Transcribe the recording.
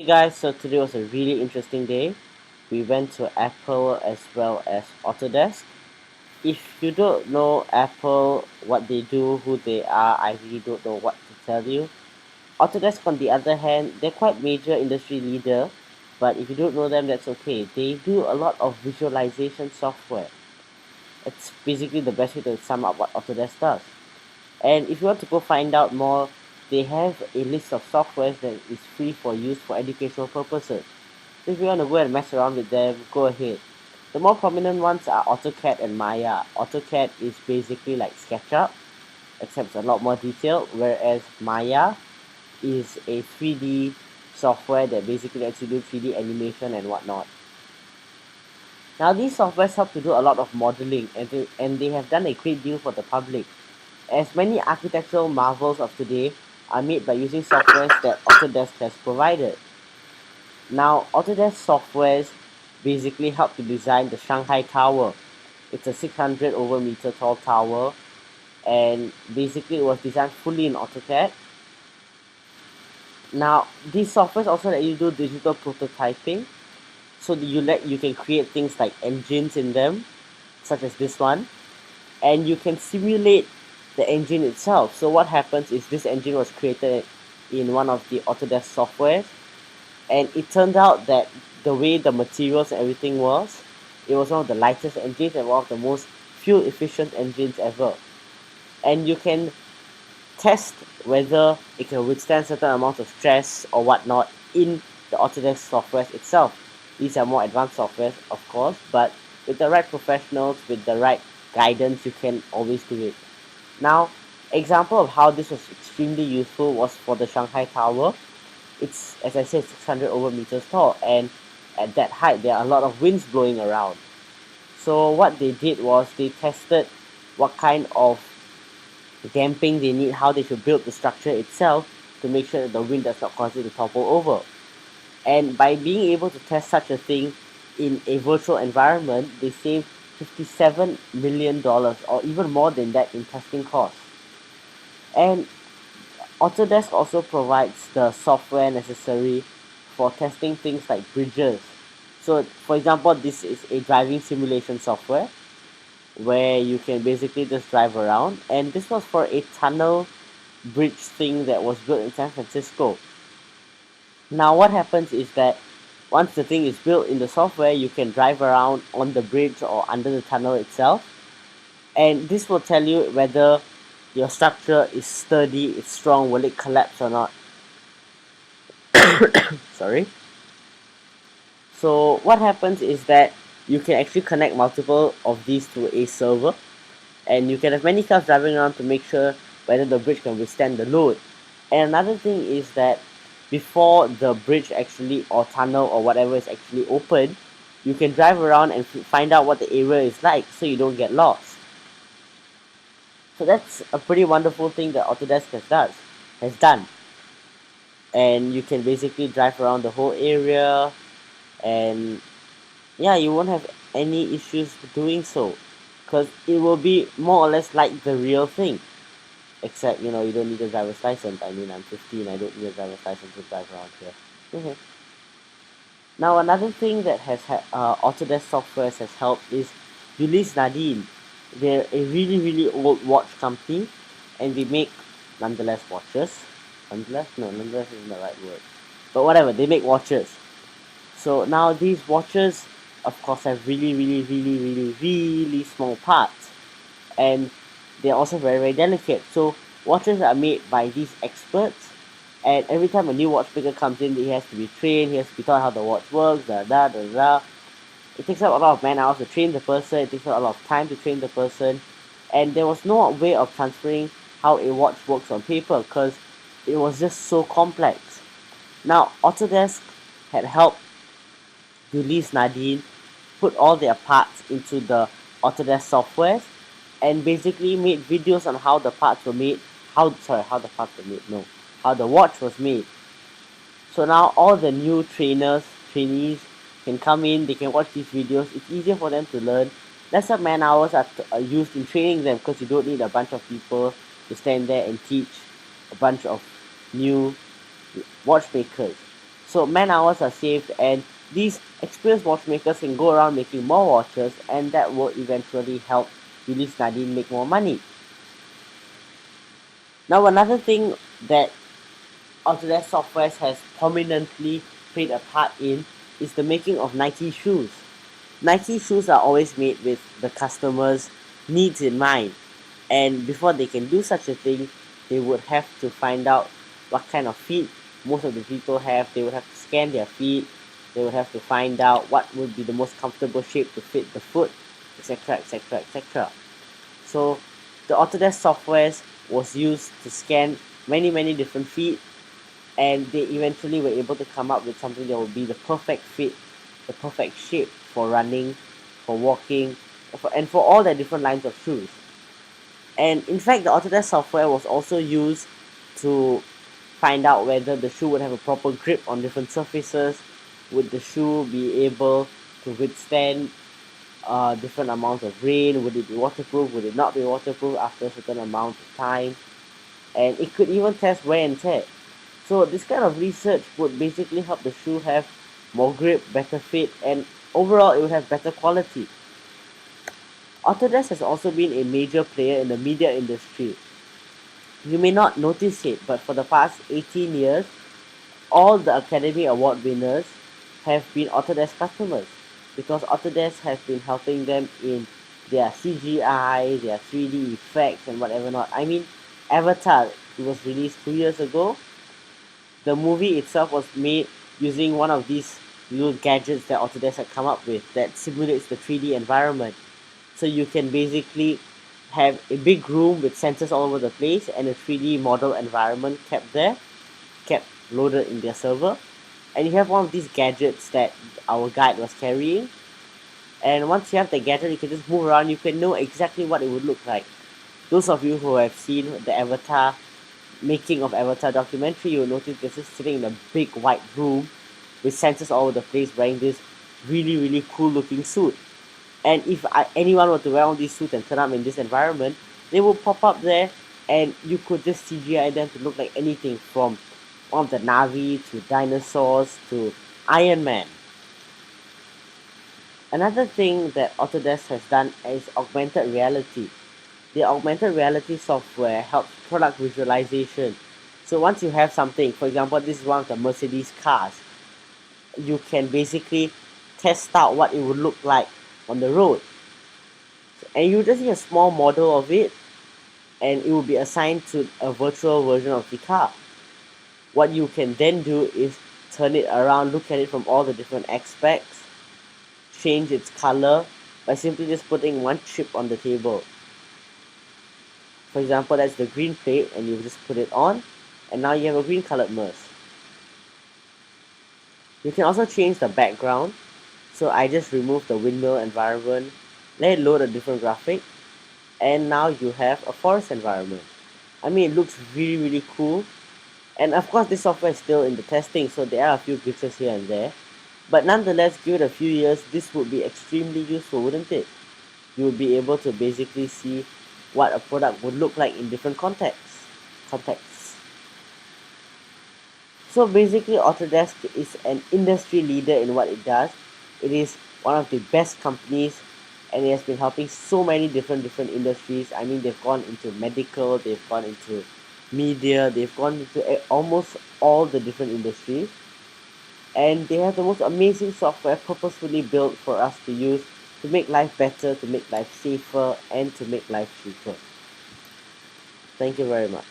guys, so today was a really interesting day. We went to Apple as well as Autodesk. If you don't know Apple, what they do, who they are, I really don't know what to tell you. Autodesk, on the other hand, they're quite major industry leader, but if you don't know them, that's okay. They do a lot of visualization software. It's basically the best way to sum up what Autodesk does. And if you want to go find out more, they have a list of softwares that is free for use for educational purposes. So if you want to go and mess around with them, go ahead. The more prominent ones are AutoCAD and Maya. AutoCAD is basically like SketchUp, except it's a lot more detailed, whereas Maya is a 3D software that basically lets you do 3D animation and whatnot. Now these softwares help to do a lot of modeling, and they have done a great deal for the public, as many architectural marvels of today are made by using softwares that Autodesk has provided. Now, Autodesk softwares basically help to design the Shanghai Tower. It's a 600 over meter tall tower, and basically it was designed fully in AutoCAD. Now, these softwares also let you do digital prototyping, so that you can create things like engines in them, such as this one, and you can simulate the engine itself. So what happens is this engine was created in one of the Autodesk softwares, and it turned out that the way the materials and everything was, it was one of the lightest engines and one of the most fuel efficient engines ever. And you can test whether it can withstand certain amounts of stress or whatnot in the Autodesk software itself. These are more advanced software, of course, but with the right professionals, with the right guidance, you can always do it. Now, example of how this was extremely useful was for the Shanghai Tower. It's, as I said, 600 over meters tall, and at that height there are a lot of winds blowing around. So what they did was they tested what kind of damping they need, how they should build the structure itself to make sure that the wind does not cause it to topple over. And by being able to test such a thing in a virtual environment, they saved $57 million, or even more than that, in testing costs. And Autodesk also provides the software necessary for testing things like bridges. So, for example, this is a driving simulation software where you can basically just drive around, and this was for a tunnel bridge thing that was built in San Francisco. Now what happens is that once the thing is built in the software, you can drive around on the bridge or under the tunnel itself, and this will tell you whether your structure is sturdy, it's strong, will it collapse or not. Sorry. So what happens is that you can actually connect multiple of these to a server, and you can have many cars driving around to make sure whether the bridge can withstand the load. And another thing is that before the bridge actually, or tunnel or whatever, is actually open, you can drive around and find out what the area is like so you don't get lost. So that's a pretty wonderful thing that Autodesk has done. And you can basically drive around the whole area, and yeah, you won't have any issues doing so, because it will be more or less like the real thing. Except, you don't need a driver's license. I mean, I'm 15, I don't need a driver's license to drive around here. Now, another thing that Autodesk software has helped is Ulysse Nardin. They're a really, really old watch company, and they make, nonetheless, watches. Nonetheless isn't the right word. But whatever, they make watches. So now these watches, of course, have really, really, really, really, really small parts. And they're also very, very delicate. So watches are made by these experts, and every time a new watchmaker comes in, he has to be trained, he has to be taught how the watch works, It takes up a lot of man hours to train the person, it takes up a lot of time to train the person, and there was no way of transferring how a watch works on paper because it was just so complex. Now, Autodesk had helped Ulysse Nardin put all their parts into the Autodesk software, and basically made videos on how the parts were made, how the watch was made. So now all the new trainees can come in, they can watch these videos, it's easier for them to learn. Lesser man hours are used in training them, because you don't need a bunch of people to stand there and teach a bunch of new watchmakers. So man hours are saved, and these experienced watchmakers can go around making more watches, and that will eventually help Ulysse Nardin make more money. Now another thing that Autodesk software has prominently played a part in is the making of Nike shoes. Nike shoes are always made with the customer's needs in mind, and before they can do such a thing, they would have to find out what kind of feet most of the people have. They would have to scan their feet, they would have to find out what would be the most comfortable shape to fit the foot, etc., etc., etc. So the Autodesk software was used to scan many different feet, and they eventually were able to come up with something that would be the perfect fit, the perfect shape for running, for walking, and for all the different lines of shoes. And in fact, the Autodesk software was also used to find out whether the shoe would have a proper grip on different surfaces, would the shoe be able to withstand different amounts of rain, would it be waterproof, would it not be waterproof after a certain amount of time, and it could even test wear and tear. So this kind of research would basically help the shoe have more grip, better fit, and overall it would have better quality. Autodesk has also been a major player in the media industry. You may not notice it, but for the past 18 years, all the Academy Award winners have been Autodesk customers, because Autodesk has been helping them in their CGI, their 3D effects, and whatever not. I mean, Avatar, it was released 2 years ago. The movie itself was made using one of these little gadgets that Autodesk had come up with that simulates the 3D environment. So you can basically have a big room with sensors all over the place and a 3D model environment kept there, kept loaded in their server. And you have one of these gadgets that our guide was carrying. And once you have the gadget, you can just move around. You can know exactly what it would look like. Those of you who have seen the Avatar making of Avatar documentary, you'll notice they're just sitting in a big white room with sensors all over the place, wearing this really cool looking suit. And if anyone were to wear one of these suits and turn up in this environment, they will pop up there, and you could just CGI them to look like anything from one of the Na'vi to dinosaurs to Iron Man. Another thing that Autodesk has done is augmented reality. The augmented reality software helps product visualization. So once you have something, for example, this is one of the Mercedes cars, you can basically test out what it would look like on the road. And you just need a small model of it, and it will be assigned to a virtual version of the car. What you can then do is turn it around, look at it from all the different aspects, change its color by simply just putting one chip on the table. For example, that's the green plate, and you just put it on, and now you have a green colored Merc. You can also change the background. So I just remove the windmill environment, let it load a different graphic, and now you have a forest environment. I mean, it looks really cool. And of course, this software is still in the testing, so there are a few glitches here and there. But nonetheless, give it a few years, this would be extremely useful, wouldn't it? You would be able to basically see what a product would look like in different contexts. So basically, Autodesk is an industry leader in what it does. It is one of the best companies, and it has been helping so many different industries. I mean, they've gone into medical, they've gone into media, they've gone into almost all the different industries, and they have the most amazing software purposefully built for us to use to make life better, to make life safer, and to make life cheaper. Thank you very much.